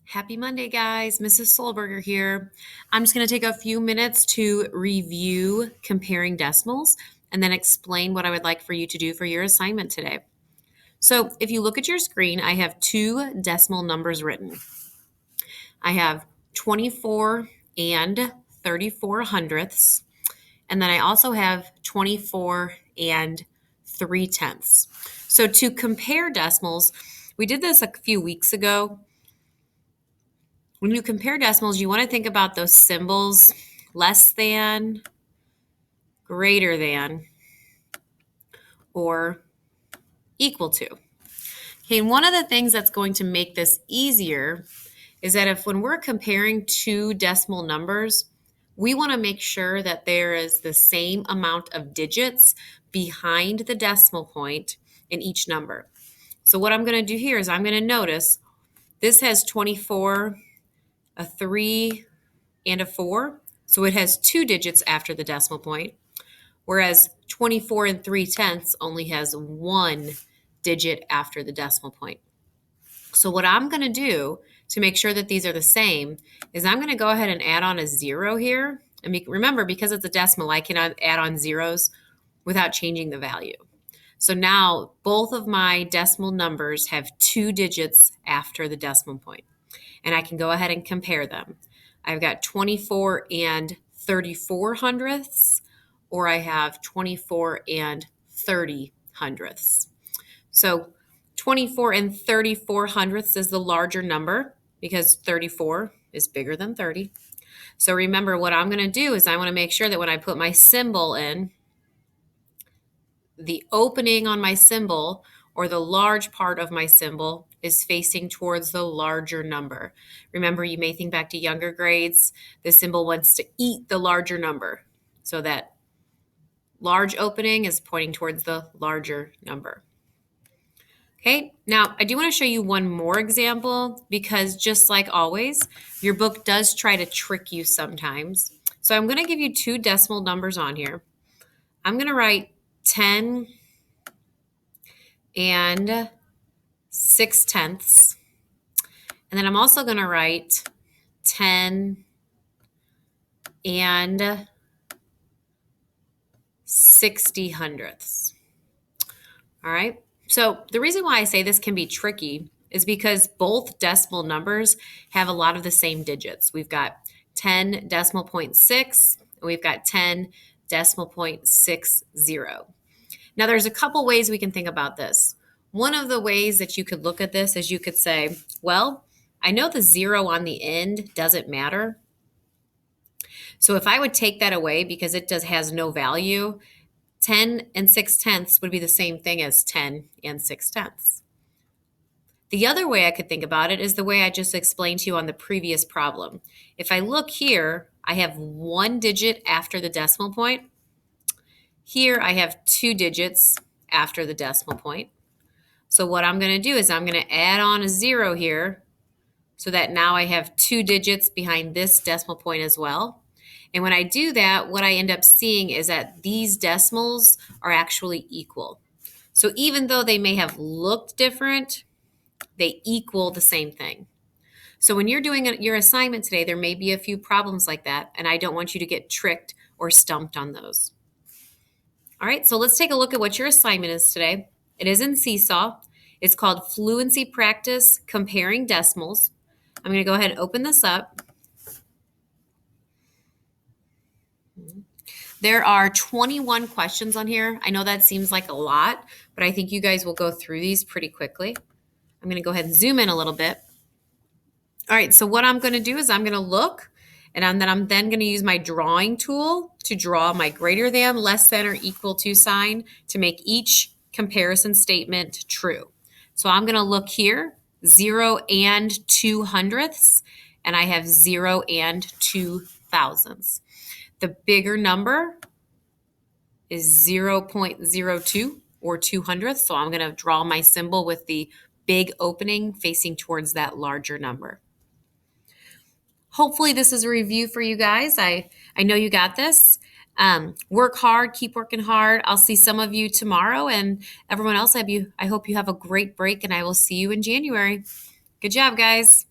Happy Monday, guys. Mrs. Solberger here. I'm just going to take a few minutes to review comparing decimals and then explain what I would like for you to do for your assignment today. So, if you look at your screen, I have two decimal numbers written. I have 24 and 34 hundredths, and then I also have 24 and 3 tenths. So, to compare decimals, we did this a few weeks ago. When you compare decimals, you want to think about those symbols less than, greater than, or equal to. Okay, and one of the things that's going to make this easier is that when we're comparing two decimal numbers, we want to make sure that there is the same amount of digits behind the decimal point in each number. So what I'm going to do here is I'm going to notice this has 24, a 3, and a 4. So it has two digits after the decimal point, whereas 24 and 3 tenths only has one digit after the decimal point. So what I'm going to do to make sure that these are the same is I'm going to go ahead and add on a 0 here. And remember, because it's a decimal, I cannot add on zeros without changing the value. So now both of my decimal numbers have two digits after the decimal point, and I can go ahead and compare them. I've got 24 and 34 hundredths, or I have 24 and 30 hundredths. So 24 and 34 hundredths is the larger number because 34 is bigger than 30. So remember, what I'm going to do is I want to make sure that when I put my symbol in, the opening on my symbol or the large part of my symbol is facing towards the larger number. Remember, you may think back to younger grades. The symbol wants to eat the larger number. So that large opening is pointing towards the larger number. Okay, now I do want to show you one more example because just like always, your book does try to trick you sometimes. So I'm going to give you two decimal numbers on here. I'm going to write 10 and 6 tenths. And then I'm also going to write 10 and 60 hundredths. All right. So the reason why I say this can be tricky is because both decimal numbers have a lot of the same digits. We've got 10 decimal point 6, and we've got 10 decimal point 60. Now there's a couple ways we can think about this. One of the ways that you could look at this is you could say, well, I know the 0 on the end doesn't matter. So if I would take that away because it has no value, 10 and 6 tenths would be the same thing as 10 and 6 tenths. The other way I could think about it is the way I just explained to you on the previous problem. If I look here, I have one digit after the decimal point. Here I have two digits after the decimal point. So what I'm going to do is I'm going to add on a 0 here so that now I have two digits behind this decimal point as well. And when I do that, what I end up seeing is that these decimals are actually equal. So even though they may have looked different, they equal the same thing. So when you're doing your assignment today, there may be a few problems like that, and I don't want you to get tricked or stumped on those. All right, so let's take a look at what your assignment is today. It is in Seesaw. It's called Fluency Practice Comparing Decimals. I'm going to go ahead and open this up. There are 21 questions on here. I know that seems like a lot, but I think you guys will go through these pretty quickly. I'm going to go ahead and zoom in a little bit. All right, so what I'm going to do is I'm going to look, and I'm then going to use my drawing tool to draw my greater than, less than, or equal to sign to make each comparison statement true. So I'm going to look here, 0 and 2 hundredths, and I have 0 and 2 thousandths. The bigger number is 0.02 or 2 hundredths, so I'm going to draw my symbol with the big opening facing towards that larger number. Hopefully this is a review for you guys. I know you got this. Work hard, keep working hard. I'll see some of you tomorrow, and everyone else, I hope you have a great break, and I will see you in January. Good job, guys.